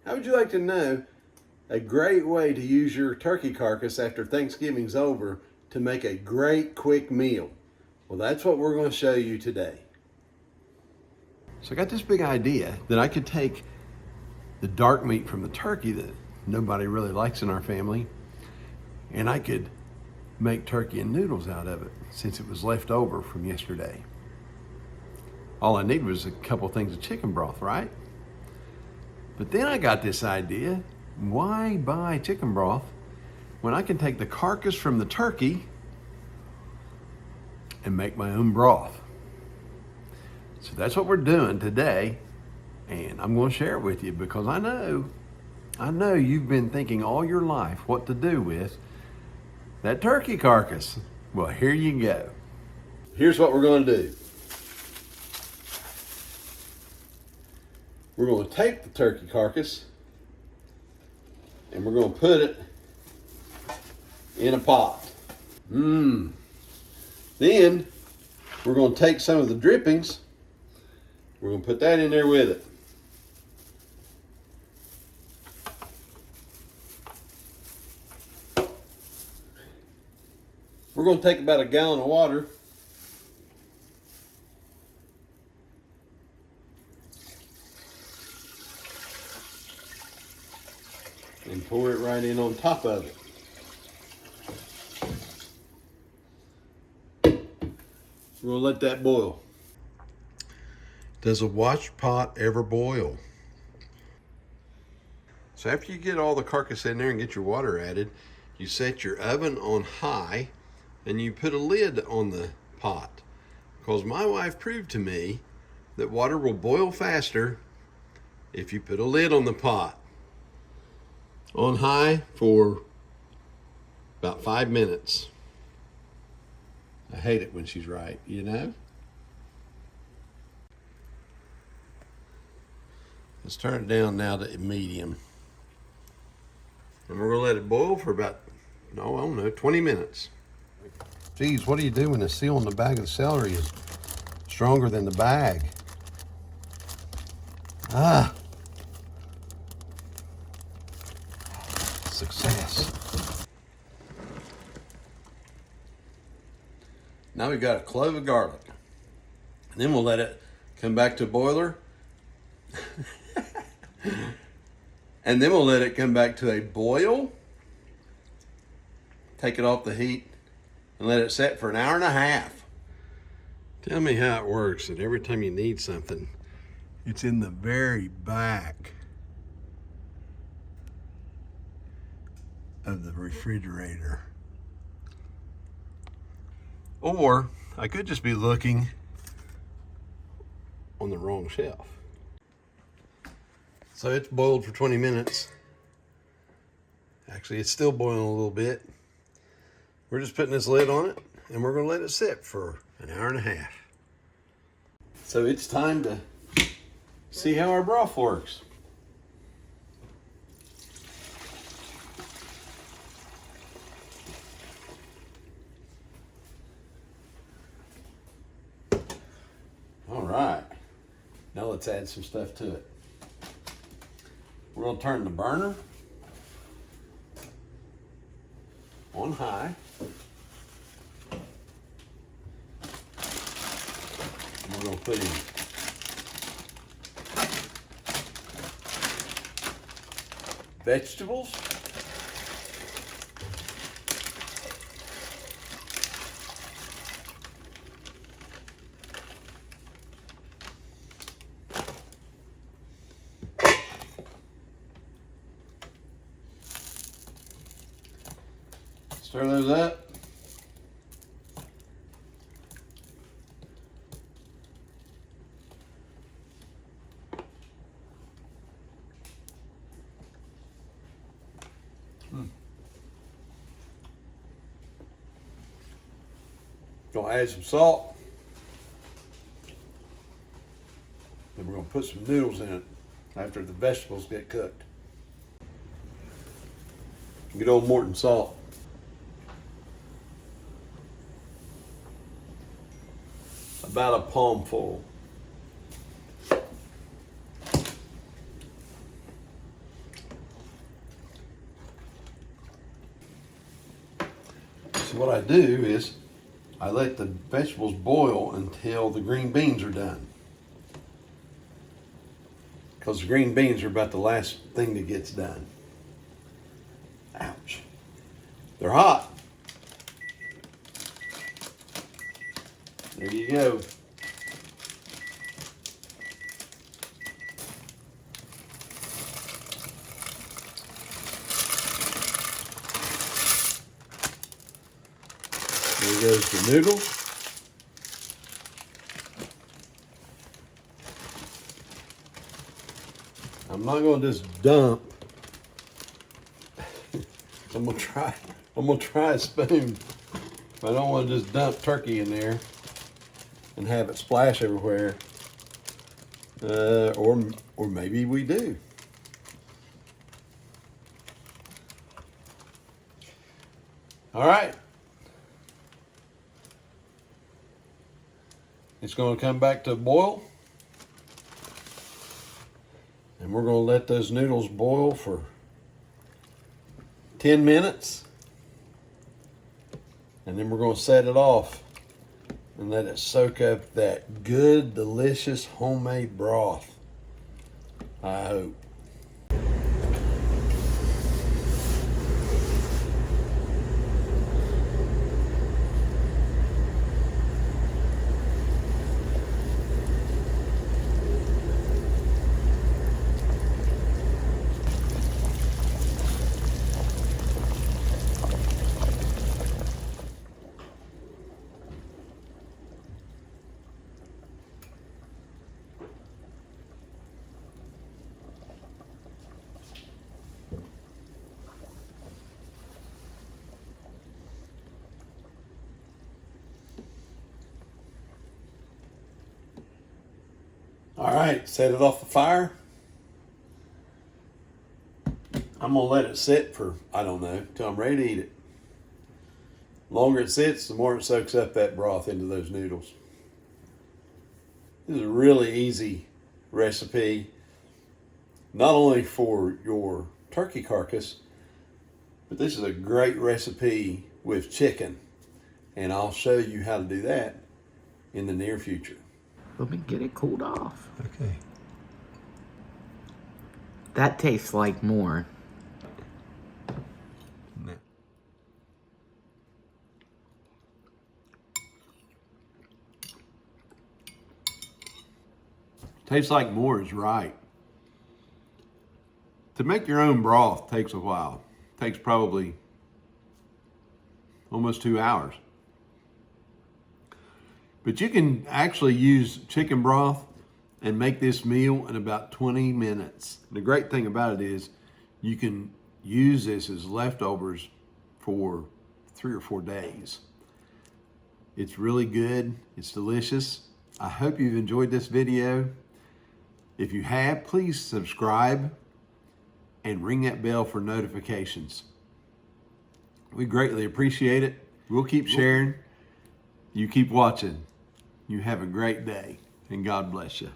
How would you like to know a great way to use your turkey carcass after Thanksgiving's over to make a great quick meal? Well, that's what we're going to show you today. So I got this big idea that I could take the dark meat from the turkey that nobody really likes in our family, and I could make turkey and noodles out of it since it was left over from yesterday. All I needed was a couple things of chicken broth, right? But then I got this idea, why buy chicken broth when I can take the carcass from the turkey and make my own broth? So that's what we're doing today, and I'm going to share it with you because I know you've been thinking all your life what to do with that turkey carcass. Well, here you go. Here's what we're going to do. We're going to take the turkey carcass and we're going to put it in a pot. Then we're going to take some of the drippings. We're going to put that in there with it. We're going to take about a gallon of water. And pour it right in on top of it. We're going to let that boil. Does a watch pot ever boil? So after you get all the carcass in there and get your water added, you set your oven on high and you put a lid on the pot. Because my wife proved to me that water will boil faster if you put a lid on the pot. On high for about 5 minutes. I hate it when she's right, you know? Let's turn it down now to medium. And we're gonna let it boil for about, I don't know, 20 minutes. Geez, what do you do when the seal on the bag of the celery is stronger than the bag? Success. Now we've got a clove of garlic. And then we'll let it come back to a boiler. And then we'll let it come back to a boil. Take it off the heat and let it set for an hour and a half. Tell me how it works that every time you need something, it's in the very back of the refrigerator. Or I could just be looking on the wrong shelf. So it's boiled for 20 minutes. Actually, it's still boiling a little bit. We're just putting this lid on it and we're gonna let it sit for an hour and a half. So it's time to see how our broth works. All right, now let's add some stuff to it. We're going to turn the burner on high. And we're going to put in vegetables. Stir those up. Gonna add some salt. Then we're gonna put some noodles in it after the vegetables get cooked. Good old Morton salt. About a palmful. what I do is I let the vegetables boil until the green beans are done. Because the green beans are about the last thing that gets done. Ouch. They're hot. There you go. There goes the noodles. I'm not going to just dump. I'm gonna try a spoon. I don't want to just dump turkey in there and have it splash everywhere. Or maybe we do. All right. It's going to come back to a boil. And we're going to let those noodles boil for 10 minutes. And then we're going to set it off and let it soak up that good, delicious homemade broth, I hope. All right, set it off the fire. I'm gonna let it sit for, I don't know, till I'm ready to eat it. The longer it sits, the more it soaks up that broth into those noodles. This is a really easy recipe, not only for your turkey carcass, but this is a great recipe with chicken. And I'll show you how to do that in the near future. Let me get it cooled off. Okay. That tastes like more. No. Tastes like more is right. To make your own broth takes a while. Takes probably almost 2 hours. But you can actually use chicken broth and make this meal in about 20 minutes. The great thing about it is you can use this as leftovers for 3 or 4 days. It's really good. It's delicious. I hope you've enjoyed this video. If you have, please subscribe and ring that bell for notifications. We greatly appreciate it. We'll keep sharing. You keep watching. You have a great day, and God bless you.